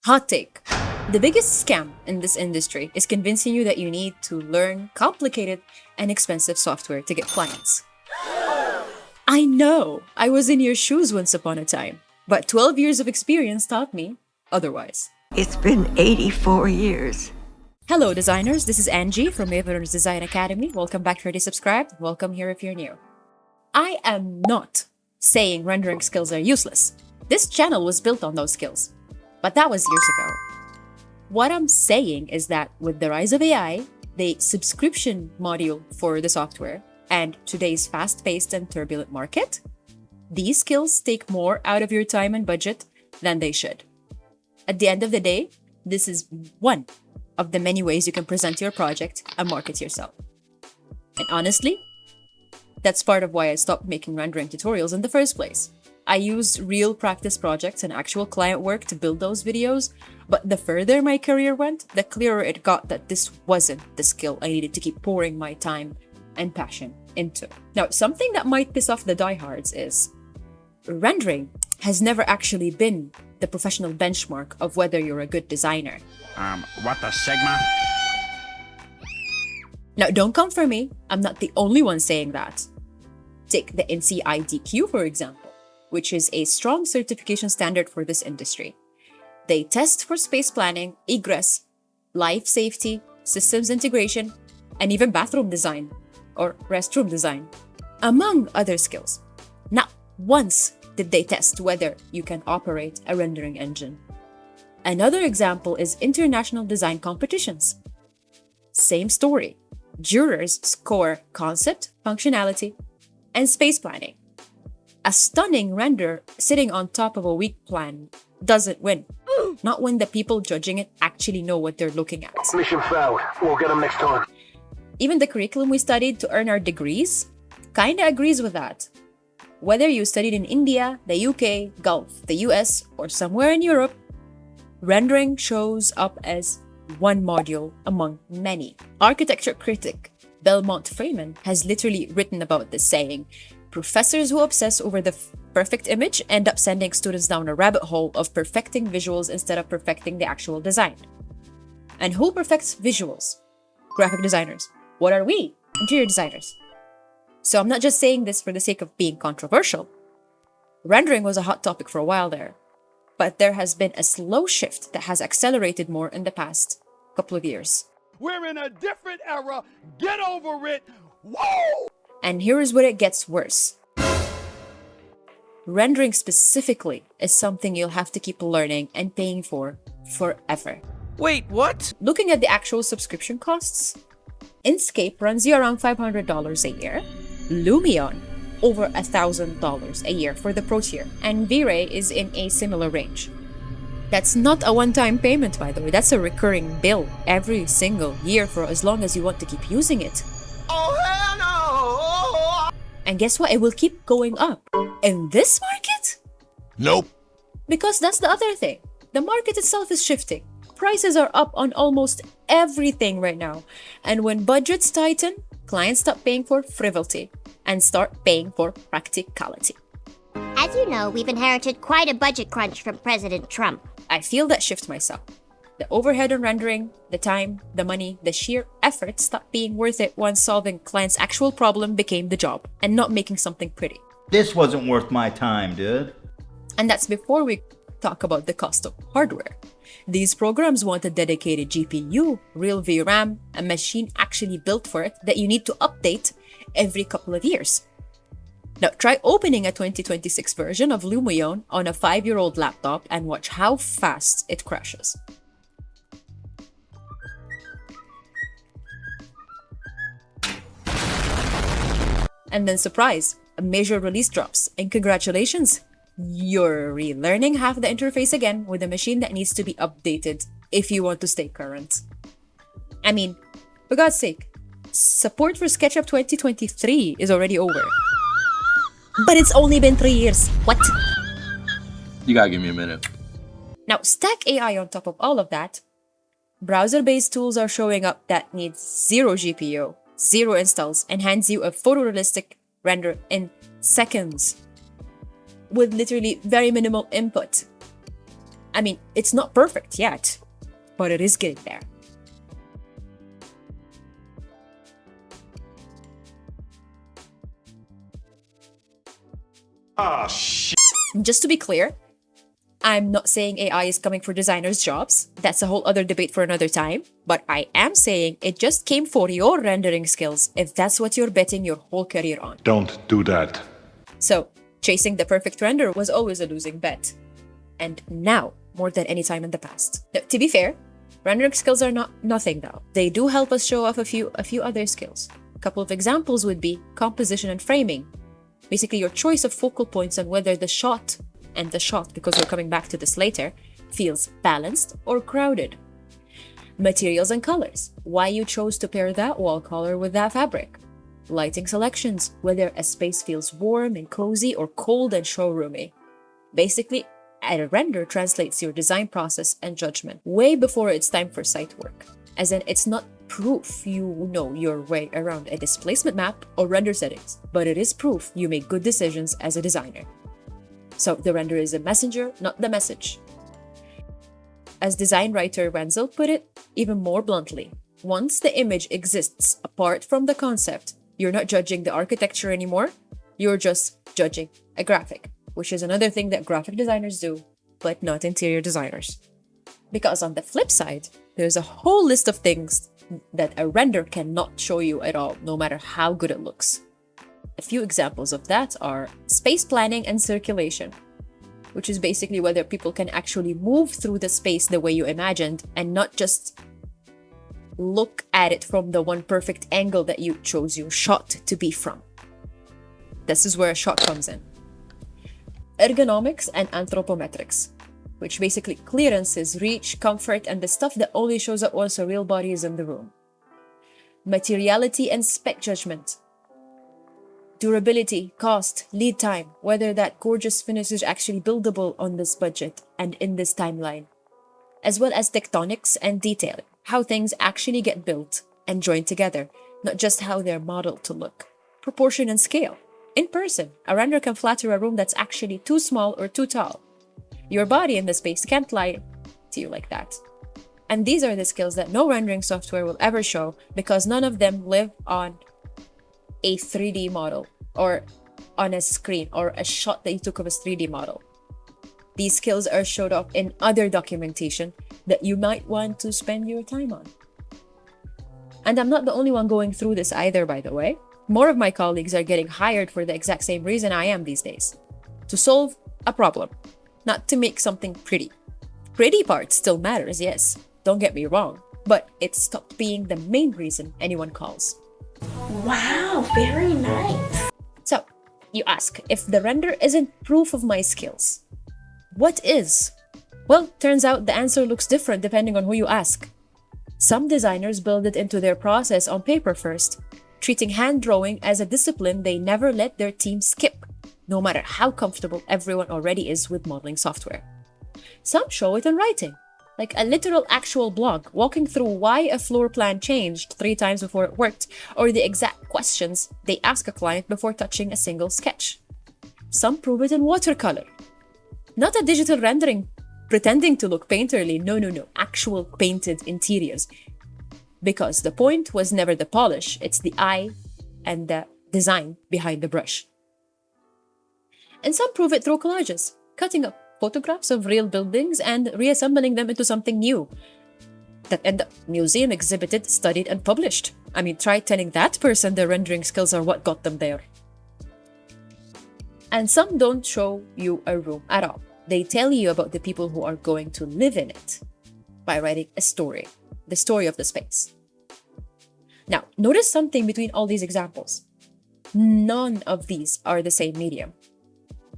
Hot take. The biggest scam in this industry is convincing you that you need to learn complicated and expensive software to get clients. I know, I was in your shoes once upon a time, but 12 years of experience taught me otherwise. It's been 84 years. Hello designers, this is Angie from Ravenor's Design Academy. Welcome back, already subscribed. Welcome here if you're new. I am not saying rendering skills are useless. This channel was built on those skills, but that was years ago. What I'm saying is that with the rise of AI, the subscription module for the software, and today's fast-paced and turbulent market, these skills take more out of your time and budget than they should. At the end of the day, this is one of the many ways you can present your project and market yourself. And honestly, that's part of why I stopped making rendering tutorials in the first place. I used real practice projects and actual client work to build those videos, but the further my career went, the clearer it got that this wasn't the skill I needed to keep pouring my time and passion into. Now, something that might piss off the diehards is rendering has never actually been the professional benchmark of whether you're a good designer. What the Sigma? Now, don't come for me. I'm not the only one saying that. Take the NCIDQ, for example, which is a strong certification standard for this industry. They test for space planning, egress, life safety, systems integration, and even bathroom design or restroom design, among other skills. Not once did they test whether you can operate a rendering engine. Another example is international design competitions. Same story. Jurors score concept, functionality, and space planning. A stunning render sitting on top of a weak plan doesn't win. Not when the people judging it actually know what they're looking at. Mission failed. We'll get them next time. Even the curriculum we studied to earn our degrees kinda agrees with that. Whether you studied in India, the UK, Gulf, the US, or somewhere in Europe, rendering shows up as one module among many. Architecture critic Belmont Freeman has literally written about this, saying, "Professors who obsess over the perfect image end up sending students down a rabbit hole of perfecting visuals instead of perfecting the actual design." And who perfects visuals? Graphic designers. What are we? Interior designers. So I'm not just saying this for the sake of being controversial. Rendering was a hot topic for a while there, but there has been a slow shift that has accelerated more in the past couple of years. We're in a different era. Get over it. Whoa! And here's where it gets worse. Rendering specifically is something you'll have to keep learning and paying for forever. Wait, what? Looking at the actual subscription costs, Inkscape runs you around $500 a year, Lumion over $1,000 a year for the Pro tier, and V-Ray is in a similar range. That's not a one-time payment, by the way. That's a recurring bill every single year for as long as you want to keep using it. Oh, hell no! And guess what? It will keep going up. In this market? Nope. Because that's the other thing. The market itself is shifting. Prices are up on almost everything right now. And when budgets tighten, clients stop paying for frivolity and start paying for practicality. As you know, we've inherited quite a budget crunch from President Trump. I feel that shift myself. The overhead on rendering, the time, the money, the sheer effort stopped being worth it once solving clients' actual problem became the job and not making something pretty. This wasn't worth my time, dude. And that's before we talk about the cost of hardware. These programs want a dedicated GPU, real VRAM, a machine actually built for it that you need to update every couple of years. Now try opening a 2026 version of Lumion on a 5-year-old laptop and watch how fast it crashes. And then surprise, a major release drops, and congratulations! You're relearning half the interface again with a machine that needs to be updated if you want to stay current. I mean, for God's sake, support for SketchUp 2023 is already over. But it's only been 3 years. What? You gotta give me a minute. Now, stack AI on top of all of that. Browser-based tools are showing up that need zero GPU, zero installs, and hands you a photorealistic render in seconds with literally very minimal input. I mean, it's not perfect yet, but it is getting there. Just to be clear, I'm not saying AI is coming for designers' jobs. That's a whole other debate for another time. But I am saying it just came for your rendering skills if that's what you're betting your whole career on. Don't do that. So, chasing the perfect render was always a losing bet. And now, more than any time in the past. Now, to be fair, rendering skills are not nothing though. They do help us show off a few other skills. A couple of examples would be composition and framing. Basically, your choice of focal points on whether the shot, because we're coming back to this later, feels balanced or crowded. Materials and colors, why you chose to pair that wall color with that fabric. Lighting selections, whether a space feels warm and cozy or cold and showroomy. Basically, a render translates your design process and judgment way before it's time for site work. As in, it's not proof you know your way around a displacement map or render settings, but it is proof you make good decisions as a designer. So the render is a messenger, not the message. As design writer Wenzel put it, even more bluntly, once the image exists apart from the concept, you're not judging the architecture anymore, you're just judging a graphic, which is another thing that graphic designers do, but not interior designers. Because on the flip side, there's a whole list of things that a render cannot show you at all, no matter how good it looks. A few examples of that are space planning and circulation, which is basically whether people can actually move through the space the way you imagined and not just look at it from the one perfect angle that you chose your shot to be from. This is where a shot comes in. Ergonomics and anthropometrics, which basically clearances, reach, comfort, and the stuff that only shows up once a real body is in the room. Materiality and spec judgment. Durability, cost, lead time, whether that gorgeous finish is actually buildable on this budget and in this timeline. As well as tectonics and detailing, how things actually get built and joined together, not just how they're modeled to look. Proportion and scale. In person, a render can flatter a room that's actually too small or too tall. Your body in the space can't lie to you like that. And these are the skills that no rendering software will ever show because none of them live on a 3D model or on a screen or a shot that you took of a 3D model. These skills are showed off in other documentation that you might want to spend your time on. And I'm not the only one going through this either, by the way. More of my colleagues are getting hired for the exact same reason I am these days. To solve a problem, not to make something pretty. Pretty part still matters, yes, don't get me wrong, but it stopped being the main reason anyone calls. Wow, very nice. So, you ask, if the render isn't proof of my skills, what is? Well, turns out the answer looks different depending on who you ask. Some designers build it into their process on paper first, treating hand drawing as a discipline they never let their team skip, no matter how comfortable everyone already is with modeling software. Some show it in writing, like a literal actual blog, walking through why a floor plan changed 3 times before it worked, or the exact questions they ask a client before touching a single sketch. Some prove it in watercolor. Not a digital rendering pretending to look painterly, no, actual painted interiors. Because the point was never the polish, it's the eye and the design behind the brush. And some prove it through collages, cutting up photographs of real buildings and reassembling them into something new that end up museum exhibited, studied, and published. I mean, try telling that person their rendering skills are what got them there. And some don't show you a room at all. They tell you about the people who are going to live in it by writing a story, the story of the space. Now, notice something between all these examples. None of these are the same medium.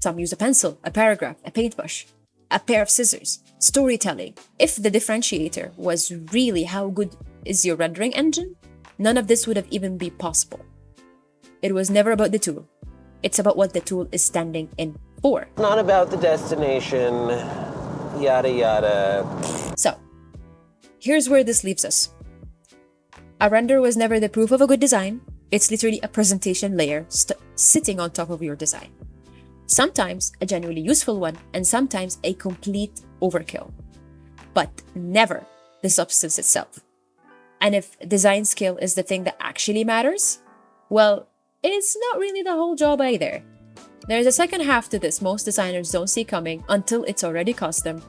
Some use a pencil, a paragraph, a paintbrush, a pair of scissors, storytelling. If the differentiator was really how good is your rendering engine, none of this would have even been possible. It was never about the tool. It's about what the tool is standing in for. Not about the destination, yada yada. So, here's where this leaves us. A render was never the proof of a good design. It's literally a presentation layer sitting on top of your design. sometimes a genuinely useful one, and sometimes a complete overkill. But never the substance itself. And if design skill is the thing that actually matters, well, it's not really the whole job either. There's a second half to this most designers don't see coming until it's already cost them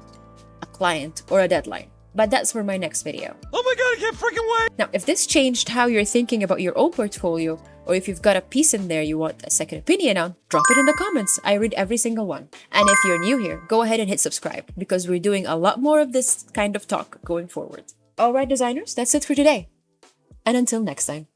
a client or a deadline. But that's for my next video. Oh my god, I can't freaking wait! Now, if this changed how you're thinking about your own portfolio, or if you've got a piece in there you want a second opinion on, drop it in the comments. I read every single one. And if you're new here, go ahead and hit subscribe because we're doing a lot more of this kind of talk going forward. Alright designers, that's it for today. And until next time.